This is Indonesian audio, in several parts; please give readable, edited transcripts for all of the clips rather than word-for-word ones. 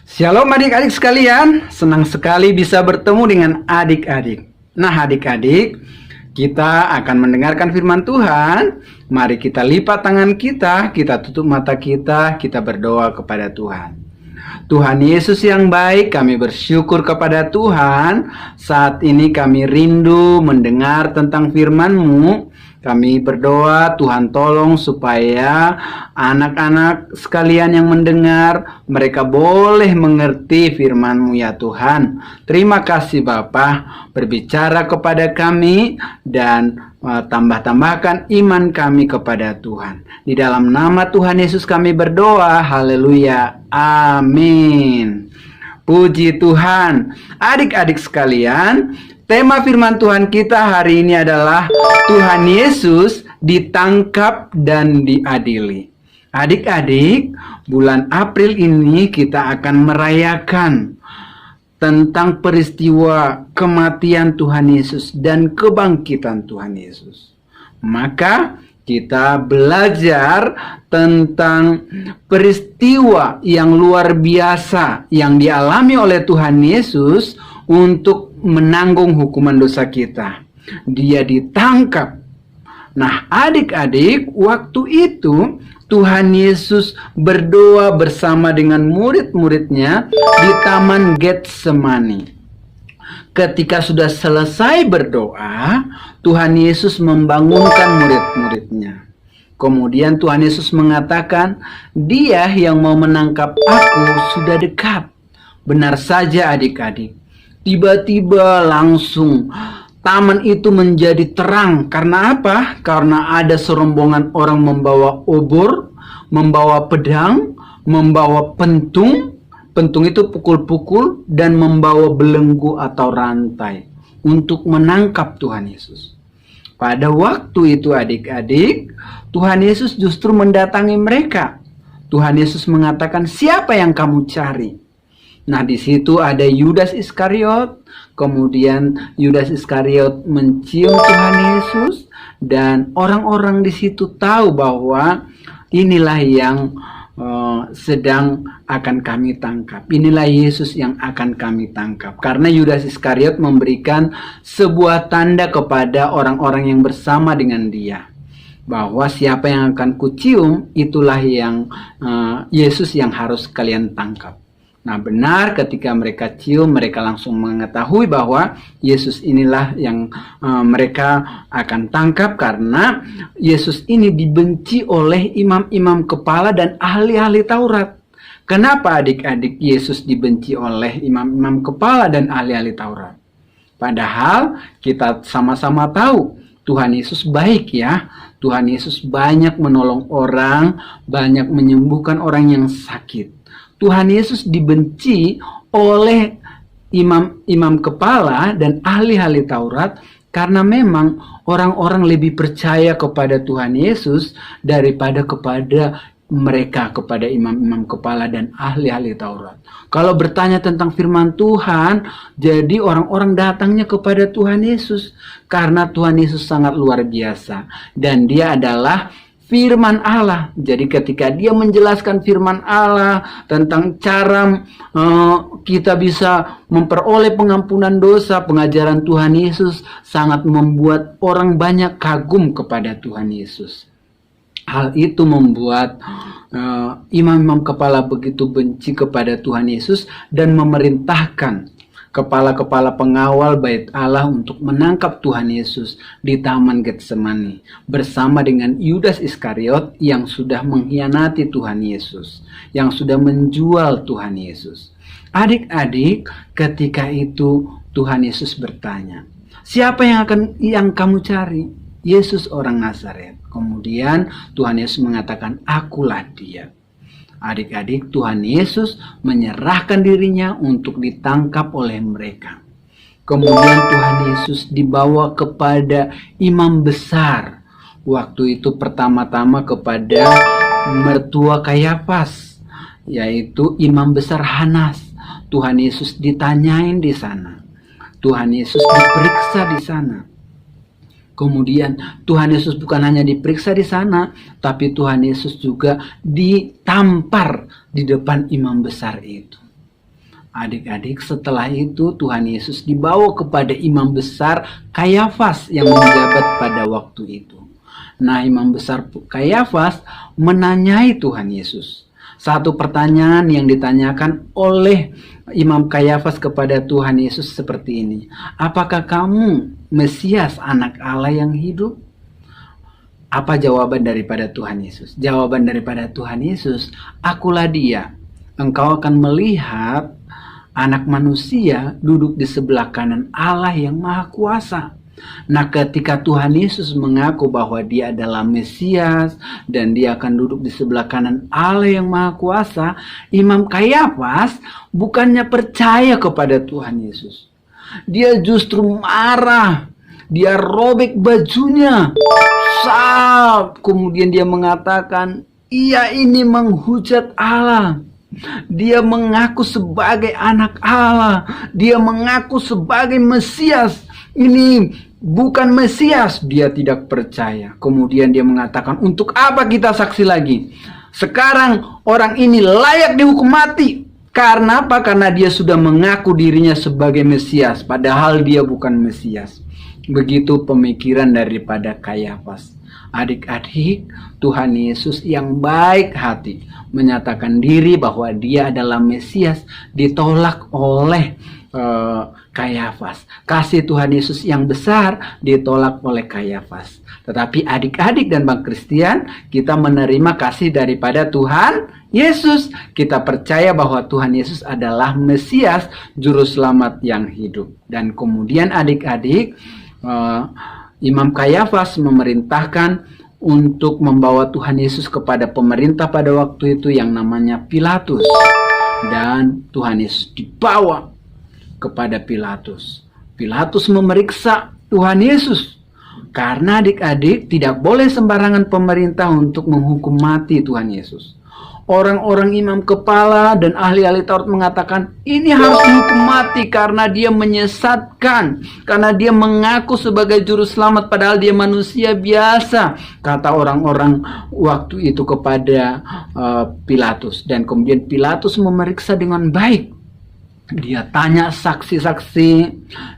Shalom adik-adik sekalian, senang sekali bisa bertemu dengan adik-adik. Nah adik-adik, kita akan mendengarkan firman Tuhan. Mari kita lipat tangan kita tutup mata kita berdoa kepada Tuhan. Tuhan Yesus yang baik, kami bersyukur kepada Tuhan. Saat ini kami rindu mendengar tentang firman-Mu. Kami berdoa Tuhan tolong supaya anak-anak sekalian yang mendengar, mereka boleh mengerti firman-Mu ya Tuhan. Terima kasih Bapa, berbicara kepada kami dan tambahkan iman kami kepada Tuhan. Di dalam nama Tuhan Yesus kami berdoa, haleluya, amin. Puji Tuhan. Adik-adik sekalian, tema firman Tuhan kita hari ini adalah Tuhan Yesus ditangkap dan diadili. Adik-adik, bulan April ini kita akan merayakan tentang peristiwa kematian Tuhan Yesus dan kebangkitan Tuhan Yesus. Maka kita belajar tentang peristiwa yang luar biasa yang dialami oleh Tuhan Yesus untuk menanggung hukuman dosa kita. Dia ditangkap. Nah, adik-adik, waktu itu Tuhan Yesus berdoa bersama dengan murid-muridnya di Taman Getsemani. Ketika sudah selesai berdoa, Tuhan Yesus membangunkan murid-muridnya. Kemudian Tuhan Yesus mengatakan, "Dia yang mau menangkap aku sudah dekat." Benar saja adik-adik. Tiba-tiba langsung taman itu menjadi terang. Karena apa? Karena ada serombongan orang membawa obor, membawa pedang, membawa pentung. Pentung itu pukul-pukul dan membawa belenggu atau rantai untuk menangkap Tuhan Yesus. Pada waktu itu adik-adik, Tuhan Yesus justru mendatangi mereka. Tuhan Yesus mengatakan, "Siapa yang kamu cari?" Nah, di situ ada Yudas Iskariot. Kemudian Yudas Iskariot mencium Tuhan Yesus dan orang-orang di situ tahu bahwa inilah yang sedang akan kami tangkap. Inilah Yesus yang akan kami tangkap. Karena Yudas Iskariot memberikan sebuah tanda kepada orang-orang yang bersama dengan dia, bahwa siapa yang akan kucium, itulah yang Yesus yang harus kalian tangkap. Nah, benar ketika mereka cium, mereka langsung mengetahui bahwa Yesus inilah yang mereka akan tangkap, karena Yesus ini dibenci oleh imam-imam kepala dan ahli-ahli Taurat. Kenapa adik-adik Yesus dibenci oleh imam-imam kepala dan ahli-ahli Taurat? Padahal kita sama-sama tahu Tuhan Yesus baik ya. Tuhan Yesus banyak menolong orang, banyak menyembuhkan orang yang sakit. Tuhan Yesus dibenci oleh imam-imam kepala dan ahli-ahli Taurat karena memang orang-orang lebih percaya kepada Tuhan Yesus daripada kepada mereka, kepada imam-imam kepala dan ahli-ahli Taurat. Kalau bertanya tentang firman Tuhan, jadi orang-orang datangnya kepada Tuhan Yesus karena Tuhan Yesus sangat luar biasa dan dia adalah firman Allah. Jadi ketika dia menjelaskan firman Allah tentang cara kita bisa memperoleh pengampunan dosa, pengajaran Tuhan Yesus sangat membuat orang banyak kagum kepada Tuhan Yesus. Hal itu membuat imam-imam kepala begitu benci kepada Tuhan Yesus dan memerintahkan kepala-kepala pengawal bait Allah untuk menangkap Tuhan Yesus di Taman Getsemani bersama dengan Yudas Iskariot yang sudah mengkhianati Tuhan Yesus, yang sudah menjual Tuhan Yesus. Adik-adik, ketika itu Tuhan Yesus bertanya, "Siapa yang kamu cari?" "Yesus orang Nazaret." Kemudian Tuhan Yesus mengatakan, "Akulah dia." Adik-adik, Tuhan Yesus menyerahkan dirinya untuk ditangkap oleh mereka. Kemudian Tuhan Yesus dibawa kepada imam besar. Waktu itu pertama-tama kepada mertua Kayafas, yaitu imam besar Hanas. Tuhan Yesus ditanyain di sana. Tuhan Yesus diperiksa di sana. Kemudian Tuhan Yesus bukan hanya diperiksa di sana, tapi Tuhan Yesus juga ditampar di depan imam besar itu. Adik-adik, setelah itu Tuhan Yesus dibawa kepada imam besar Kayafas yang menjabat pada waktu itu. Nah, imam besar Kayafas menanyai Tuhan Yesus. Satu pertanyaan yang ditanyakan oleh Imam Kayafas kepada Tuhan Yesus seperti ini. Apakah kamu Mesias, anak Allah yang hidup? Apa jawaban daripada Tuhan Yesus? Jawaban daripada Tuhan Yesus, akulah dia. Engkau akan melihat anak manusia duduk di sebelah kanan Allah yang Maha Kuasa. Nah, ketika Tuhan Yesus mengaku bahwa dia adalah Mesias dan dia akan duduk di sebelah kanan Allah yang Maha Kuasa, Imam Kayafas bukannya percaya kepada Tuhan Yesus. Dia justru marah. Dia robek bajunya. Kemudian dia mengatakan, ia ini menghujat Allah. Dia mengaku sebagai anak Allah. Dia mengaku sebagai Mesias. Ini bukan Mesias. Dia tidak percaya. Kemudian dia mengatakan, untuk apa kita saksi lagi? Sekarang orang ini layak dihukum mati. Karena apa? Karena dia sudah mengaku dirinya sebagai Mesias, padahal dia bukan Mesias. Begitu pemikiran daripada Kayafas. Adik-adik, Tuhan Yesus yang baik hati menyatakan diri bahwa dia adalah Mesias ditolak oleh Kayafas. Kasih Tuhan Yesus yang besar ditolak oleh Kayafas. Tetapi adik-adik dan Bang Christian, kita menerima kasih daripada Tuhan Yesus. Kita percaya bahwa Tuhan Yesus adalah Mesias, juru selamat yang hidup. Dan kemudian adik-adik, Imam Kayafas memerintahkan untuk membawa Tuhan Yesus kepada pemerintah pada waktu itu yang namanya Pilatus. Dan Tuhan Yesus dibawa kepada Pilatus. Pilatus memeriksa Tuhan Yesus. Karena adik-adik tidak boleh sembarangan pemerintah untuk menghukum mati Tuhan Yesus. Orang-orang imam kepala dan ahli-ahli Taurat mengatakan ini harus dihukum mati karena dia menyesatkan, karena dia mengaku sebagai juru selamat padahal dia manusia biasa, kata orang-orang waktu itu kepada Pilatus. Dan kemudian Pilatus memeriksa dengan baik. Dia tanya saksi-saksi,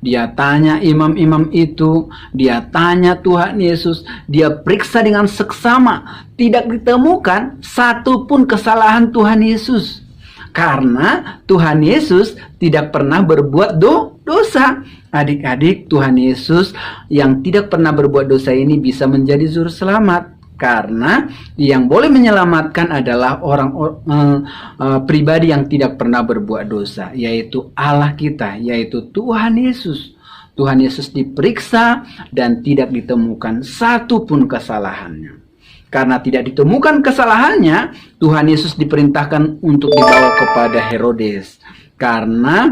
dia tanya imam-imam itu, dia tanya Tuhan Yesus, dia periksa dengan seksama. Tidak ditemukan satu pun kesalahan Tuhan Yesus. Karena Tuhan Yesus tidak pernah berbuat dosa. Adik-adik, Tuhan Yesus yang tidak pernah berbuat dosa ini bisa menjadi juru selamat. Karena yang boleh menyelamatkan adalah orang pribadi yang tidak pernah berbuat dosa, yaitu Allah kita, yaitu Tuhan Yesus. Tuhan Yesus diperiksa dan tidak ditemukan satu pun kesalahannya. Karena tidak ditemukan kesalahannya, Tuhan Yesus diperintahkan untuk dibawa kepada Herodes. Karena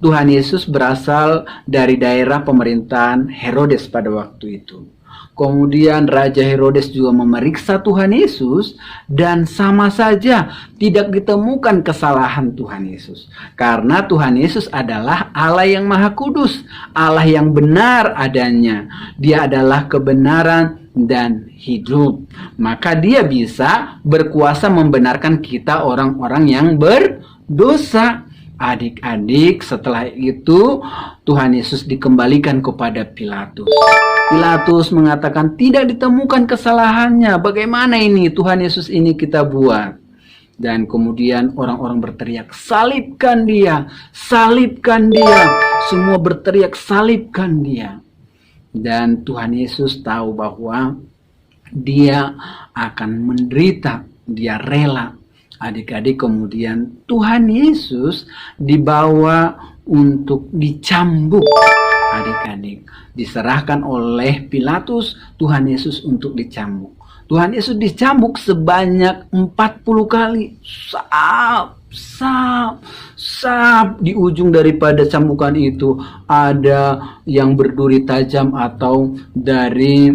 Tuhan Yesus berasal dari daerah pemerintahan Herodes pada waktu itu. Kemudian Raja Herodes juga memeriksa Tuhan Yesus dan sama saja tidak ditemukan kesalahan Tuhan Yesus. Karena Tuhan Yesus adalah Allah yang Maha Kudus, Allah yang benar adanya. Dia adalah kebenaran dan hidup. Maka dia bisa berkuasa membenarkan kita orang-orang yang berdosa. Adik-adik, setelah itu Tuhan Yesus dikembalikan kepada Pilatus. Pilatus mengatakan tidak ditemukan kesalahannya. Bagaimana ini Tuhan Yesus ini kita buat? Dan kemudian orang-orang berteriak, salibkan dia, salibkan dia. Semua berteriak, salibkan dia. Dan Tuhan Yesus tahu bahwa dia akan menderita, dia rela. Adik-adik, kemudian Tuhan Yesus dibawa untuk dicambuk. Adik-adik, diserahkan oleh Pilatus Tuhan Yesus untuk dicambuk. Tuhan Yesus dicambuk sebanyak 40 kali. Di ujung daripada cambukan itu ada yang berduri tajam atau dari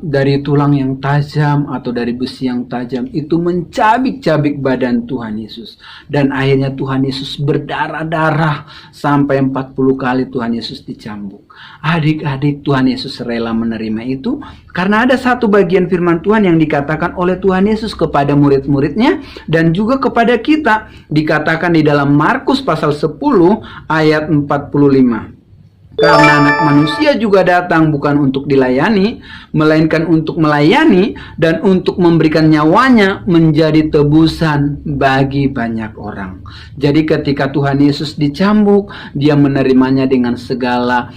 dari tulang yang tajam atau dari besi yang tajam itu mencabik-cabik badan Tuhan Yesus, dan akhirnya Tuhan Yesus berdarah-darah sampai 40 kali Tuhan Yesus dicambuk. Adik-adik, Tuhan Yesus rela menerima itu karena ada satu bagian firman Tuhan yang dikatakan oleh Tuhan Yesus kepada murid-muridnya dan juga kepada kita. Dikatakan di dalam Markus pasal 10 ayat 45. Karena anak manusia juga datang bukan untuk dilayani, melainkan untuk melayani dan untuk memberikan nyawanya menjadi tebusan bagi banyak orang. Jadi ketika Tuhan Yesus dicambuk, dia menerimanya dengan segala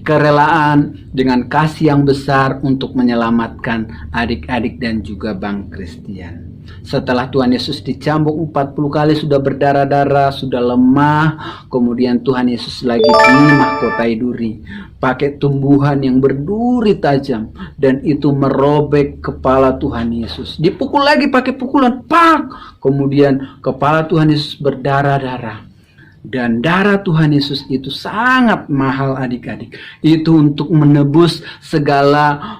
kerelaan, dengan kasih yang besar untuk menyelamatkan adik-adik dan juga Bang Christian. Setelah Tuhan Yesus dicambuk 40 kali, sudah berdarah-darah, sudah lemah, kemudian Tuhan Yesus lagi dimahkotai duri, pakai tumbuhan yang berduri tajam, dan itu merobek kepala Tuhan Yesus. Dipukul lagi pakai pukulan, pak! Kemudian kepala Tuhan Yesus berdarah-darah. Dan darah Tuhan Yesus itu sangat mahal, adik-adik. Itu untuk menebus segala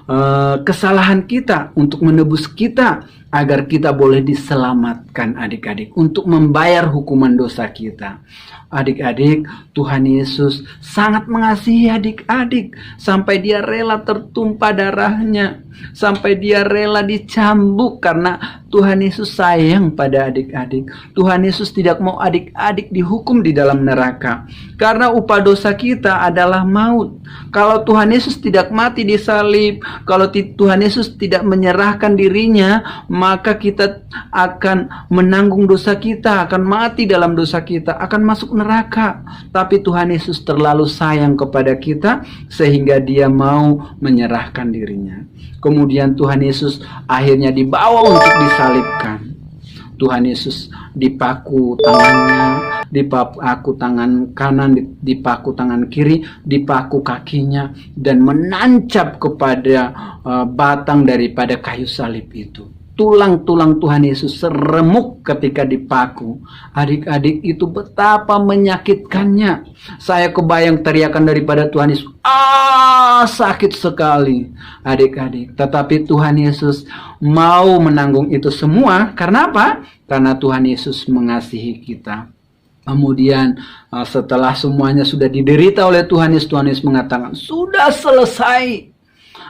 kesalahan kita, untuk menebus kita agar kita boleh diselamatkan, adik-adik, untuk membayar hukuman dosa kita. Adik-adik, Tuhan Yesus sangat mengasihi adik-adik sampai dia rela tertumpah darahnya, sampai dia rela dicambuk karena Tuhan Yesus sayang pada adik-adik. Tuhan Yesus tidak mau adik-adik dihukum di dalam neraka, karena upah dosa kita adalah maut. Kalau Tuhan Yesus tidak mati di salib, kalau Tuhan Yesus tidak menyerahkan dirinya, maka kita akan menanggung dosa kita, akan mati dalam dosa kita, akan masuk neraka. Tapi Tuhan Yesus terlalu sayang kepada kita sehingga dia mau menyerahkan dirinya. Kemudian Tuhan Yesus akhirnya dibawa untuk disalibkan. Tuhan Yesus dipaku tangannya, dipaku tangan kanan, dipaku tangan kiri, dipaku kakinya, dan menancap kepada batang daripada kayu salib itu. Tulang-tulang Tuhan Yesus seremuk ketika dipaku. Adik-adik, itu betapa menyakitkannya. Saya kebayang teriakan daripada Tuhan Yesus, sakit sekali, adik-adik. Tetapi Tuhan Yesus mau menanggung itu semua. Karena apa? Karena Tuhan Yesus mengasihi kita. Kemudian setelah semuanya sudah diderita oleh Tuhan Yesus mengatakan, sudah selesai.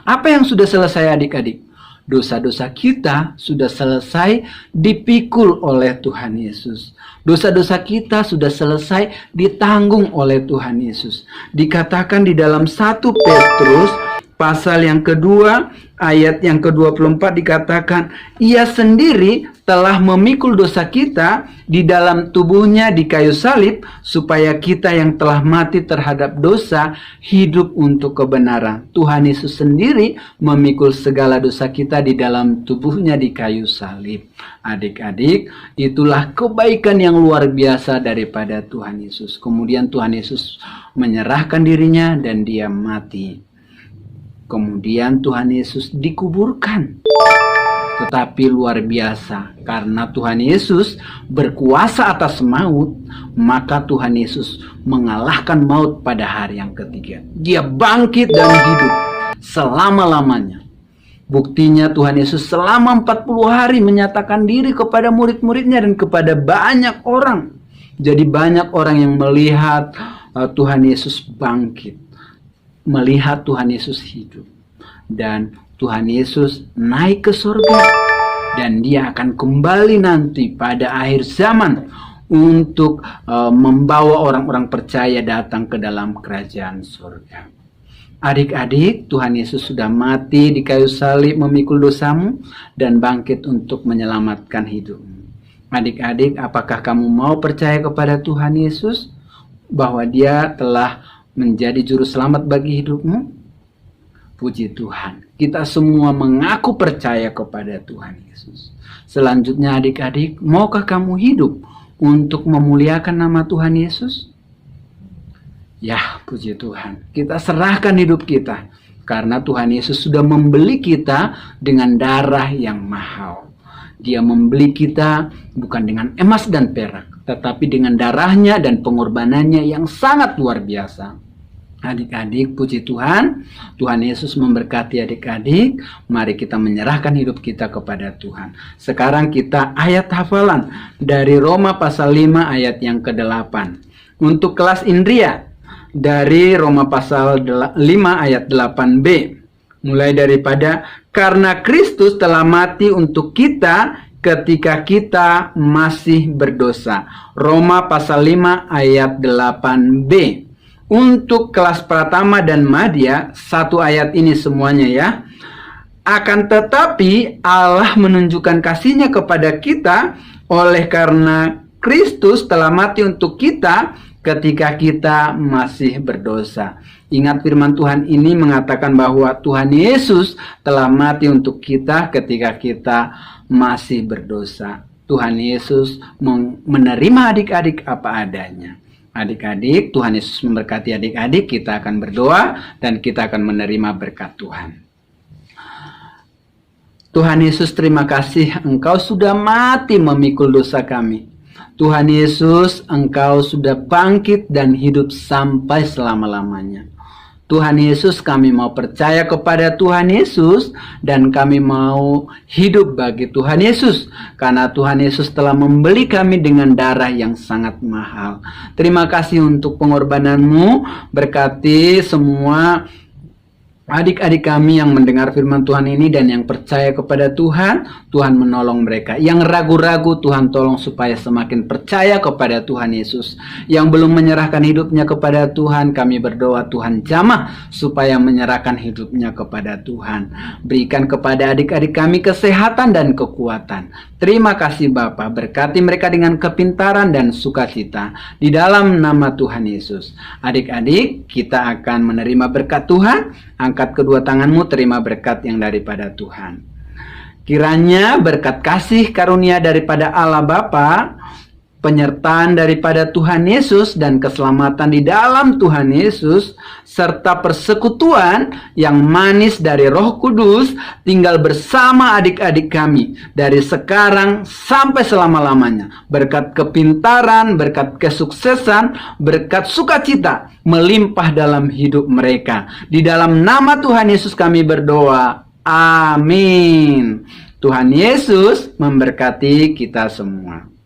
Apa yang sudah selesai, adik-adik? Dosa-dosa kita sudah selesai dipikul oleh Tuhan Yesus. Dosa-dosa kita sudah selesai ditanggung oleh Tuhan Yesus. Dikatakan di dalam 1 Petrus pasal yang kedua ayat yang ke-24 dikatakan, ia sendiri telah memikul dosa kita di dalam tubuhnya di kayu salib, supaya kita yang telah mati terhadap dosa hidup untuk kebenaran. Tuhan Yesus sendiri memikul segala dosa kita di dalam tubuhnya di kayu salib. Adik-adik, itulah kebaikan yang luar biasa daripada Tuhan Yesus. Kemudian Tuhan Yesus menyerahkan dirinya dan dia mati. Kemudian Tuhan Yesus dikuburkan. Tetapi luar biasa, karena Tuhan Yesus berkuasa atas maut, maka Tuhan Yesus mengalahkan maut pada hari yang ketiga. Dia bangkit dan hidup selama-lamanya. Buktinya Tuhan Yesus selama 40 hari menyatakan diri kepada murid-muridnya dan kepada banyak orang. Jadi banyak orang yang melihat Tuhan Yesus bangkit, melihat Tuhan Yesus hidup, dan Tuhan Yesus naik ke surga, dan dia akan kembali nanti pada akhir zaman untuk membawa orang-orang percaya datang ke dalam kerajaan surga. Adik-adik, Tuhan Yesus sudah mati di kayu salib memikul dosamu dan bangkit untuk menyelamatkan hidupmu. Adik-adik, apakah kamu mau percaya kepada Tuhan Yesus bahwa dia telah menjadi juru selamat bagi hidupmu? Puji Tuhan, kita semua mengaku percaya kepada Tuhan Yesus. Selanjutnya adik-adik, maukah kamu hidup untuk memuliakan nama Tuhan Yesus? Ya, puji Tuhan, kita serahkan hidup kita, karena Tuhan Yesus sudah membeli kita dengan darah yang mahal. Dia membeli kita bukan dengan emas dan perak, tetapi dengan darahnya dan pengorbanannya yang sangat luar biasa. Adik-adik, puji Tuhan. Tuhan Yesus memberkati adik-adik. Mari kita menyerahkan hidup kita kepada Tuhan. Sekarang kita ayat hafalan dari Roma pasal 5 ayat yang ke-8. Untuk kelas Indria dari Roma pasal 5 ayat 8b. Mulai daripada karena Kristus telah mati untuk kita ketika kita masih berdosa. Roma pasal 5 ayat 8b. Untuk kelas Pratama dan Madya, satu ayat ini semuanya ya. Akan tetapi Allah menunjukkan kasih-Nya kepada kita oleh karena Kristus telah mati untuk kita ketika kita masih berdosa. Ingat firman Tuhan ini mengatakan bahwa Tuhan Yesus telah mati untuk kita ketika kita masih berdosa. Tuhan Yesus menerima adik-adik apa adanya. Adik-adik, Tuhan Yesus memberkati adik-adik. Kita akan berdoa dan kita akan menerima berkat Tuhan. Tuhan Yesus, terima kasih Engkau sudah mati memikul dosa kami. Tuhan Yesus, Engkau sudah bangkit dan hidup sampai selama-lamanya. Tuhan Yesus, kami mau percaya kepada Tuhan Yesus dan kami mau hidup bagi Tuhan Yesus karena Tuhan Yesus telah membeli kami dengan darah yang sangat mahal. Terima kasih untuk pengorbanan-Mu, berkati semua adik-adik kami yang mendengar firman Tuhan ini dan yang percaya kepada Tuhan, Tuhan menolong mereka. Yang ragu-ragu, Tuhan tolong supaya semakin percaya kepada Tuhan Yesus. Yang belum menyerahkan hidupnya kepada Tuhan, kami berdoa Tuhan jamah supaya menyerahkan hidupnya kepada Tuhan. Berikan kepada adik-adik kami kesehatan dan kekuatan. Terima kasih Bapa, berkati mereka dengan kepintaran dan sukacita. Di dalam nama Tuhan Yesus. Adik-adik, kita akan menerima berkat Tuhan. Angkat kedua tanganmu, terima berkat yang daripada Tuhan. Kiranya berkat kasih karunia daripada Allah Bapa, penyertaan daripada Tuhan Yesus dan keselamatan di dalam Tuhan Yesus, serta persekutuan yang manis dari Roh Kudus tinggal bersama adik-adik kami dari sekarang sampai selama-lamanya. Berkat kepintaran, berkat kesuksesan, berkat sukacita melimpah dalam hidup mereka. Di dalam nama Tuhan Yesus kami berdoa. Amin. Tuhan Yesus memberkati kita semua.